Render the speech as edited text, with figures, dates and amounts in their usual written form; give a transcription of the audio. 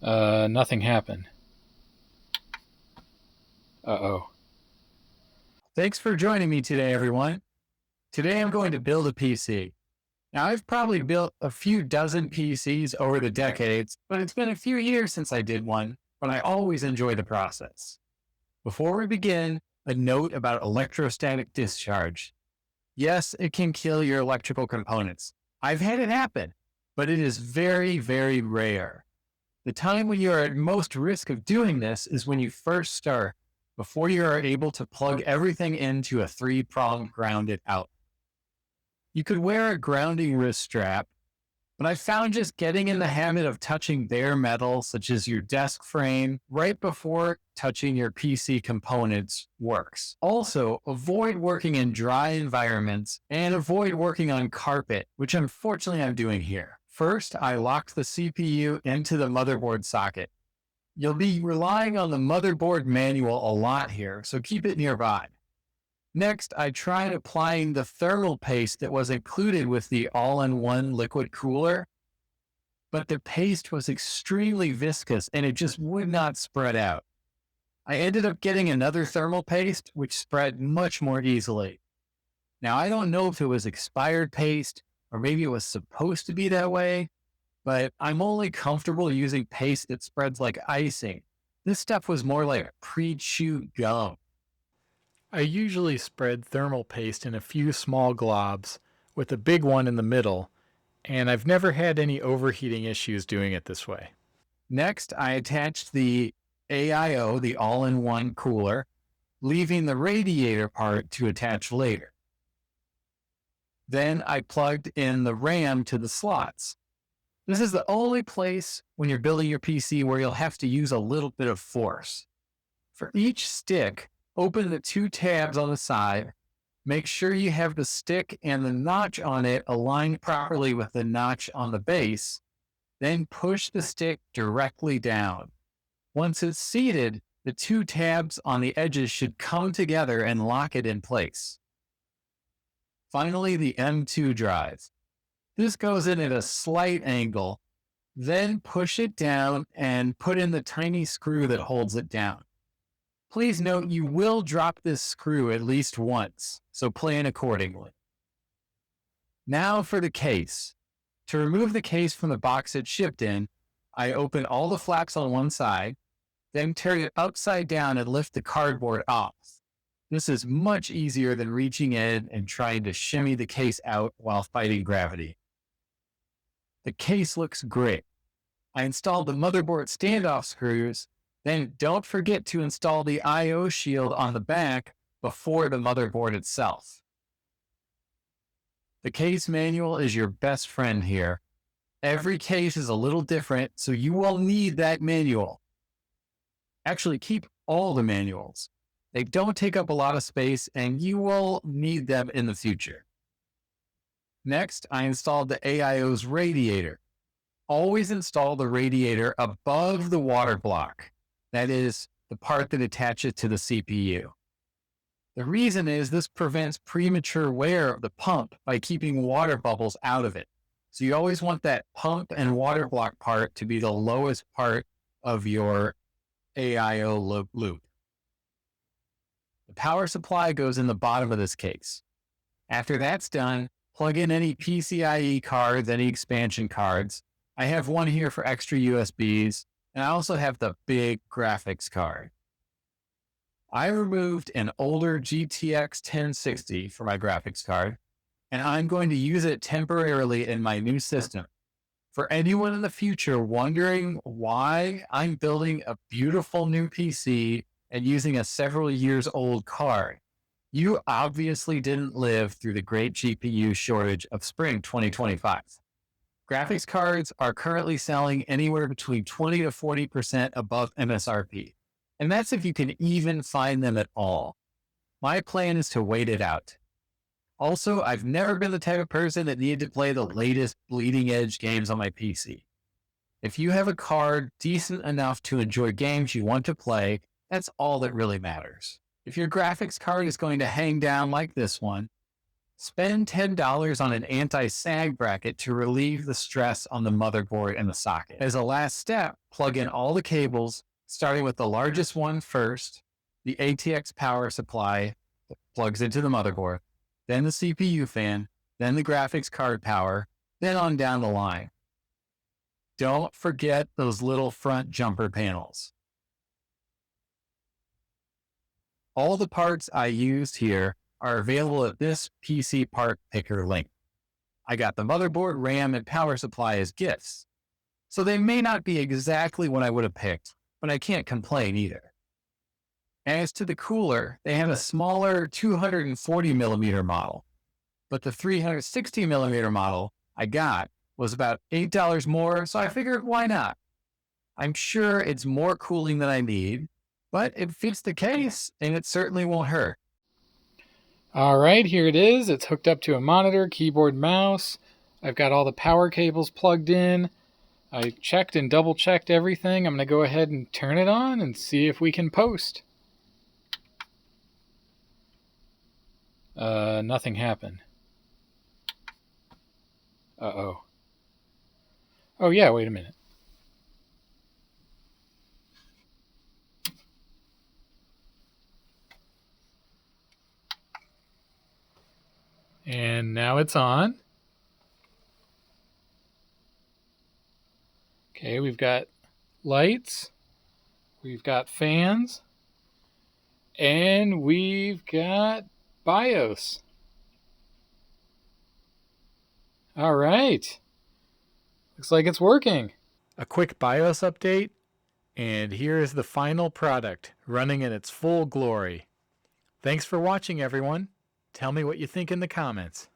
Nothing happened. Uh-oh. Thanks for joining me today, everyone. Today I'm going to build a PC. Now, I've probably built a few dozen PCs over the decades, but it's been a few years since I did one, but I always enjoy the process. Before we begin, a note about electrostatic discharge. Yes, it can kill your electrical components. I've had it happen, but it is very, very rare. The time when you are at most risk of doing this is when you first start, before you are able to plug everything into a three-pronged grounded out. You could wear a grounding wrist strap, but I found just getting in the habit of touching bare metal, such as your desk frame, right before touching your PC components works. Also, avoid working in dry environments and avoid working on carpet, which unfortunately I'm doing here. First, I locked the CPU into the motherboard socket. You'll be relying on the motherboard manual a lot here, so keep it nearby. Next, I tried applying the thermal paste that was included with the all-in-one liquid cooler, but the paste was extremely viscous and it just would not spread out. I ended up getting another thermal paste, which spread much more easily. Now, I don't know if it was expired paste or maybe it was supposed to be that way, but I'm only comfortable using paste that spreads like icing. This stuff was more like pre-chewed gum. I usually spread thermal paste in a few small globs, with a big one in the middle, and I've never had any overheating issues doing it this way. Next, I attached the AIO, the all-in-one cooler, leaving the radiator part to attach later. Then I plugged in the RAM to the slots. This is the only place when you're building your PC where you'll have to use a little bit of force. For each stick, open the two tabs on the side. Make sure you have the stick and the notch on it aligned properly with the notch on the base. Then push the stick directly down. Once it's seated, the two tabs on the edges should come together and lock it in place. Finally, the M2 drive. This goes in at a slight angle. Then push it down and put in the tiny screw that holds it down. Please note you will drop this screw at least once, so plan accordingly. Now for the case. To remove the case from the box it shipped in, I open all the flaps on one side, then turn it upside down and lift the cardboard off. This is much easier than reaching in and trying to shimmy the case out while fighting gravity. The case looks great. I installed the motherboard standoff screws. Then don't forget to install the I/O shield on the back before the motherboard itself. The case manual is your best friend here. Every case is a little different, so you will need that manual. Actually, keep all the manuals. They don't take up a lot of space, and you will need them in the future. Next, I installed the AIO's radiator. Always install the radiator above the water block. That is the part that attaches to the CPU. The reason is this prevents premature wear of the pump by keeping water bubbles out of it. So you always want that pump and water block part to be the lowest part of your AIO loop. The power supply goes in the bottom of this case. After that's done, plug in any PCIe cards, any expansion cards. I have one here for extra USBs, and I also have the big graphics card. I removed an older GTX 1060 for my graphics card, and I'm going to use it temporarily in my new system. For anyone in the future wondering why I'm building a beautiful new PC and using a several years old card, you obviously didn't live through the great GPU shortage of spring 2025. Graphics cards are currently selling anywhere between 20 to 40% above MSRP. And that's if you can even find them at all. My plan is to wait it out. Also, I've never been the type of person that needed to play the latest bleeding edge games on my PC. If you have a card decent enough to enjoy games you want to play, that's all that really matters. If your graphics card is going to hang down like this one, Spend $10 on an anti-sag bracket to relieve the stress on the motherboard and the socket. As a last step, plug in all the cables, starting with the largest one first, the ATX power supply that plugs into the motherboard, then the CPU fan, then the graphics card power, then on down the line. Don't forget those little front jumper panels. All the parts I used here are available at this PC part picker link. I got the motherboard, RAM, and power supply as gifts, so they may not be exactly what I would have picked, but I can't complain either. As to the cooler, they have a smaller 240 millimeter model, but the 360 millimeter model I got was about $8 more, so I figured why not? I'm sure it's more cooling than I need, but it fits the case and it certainly won't hurt. All right, here it is. It's hooked up to a monitor, keyboard, mouse. I've got all the power cables plugged in. I checked and double checked everything. I'm going to go ahead and turn it on and see if we can post. Nothing happened. Uh-oh. Oh yeah, wait a minute. And now it's on. Okay, we've got lights, we've got fans, and we've got BIOS. All right. Looks like it's working. A quick BIOS update, and here is the final product running in its full glory. Thanks for watching, everyone. Tell me what you think in the comments.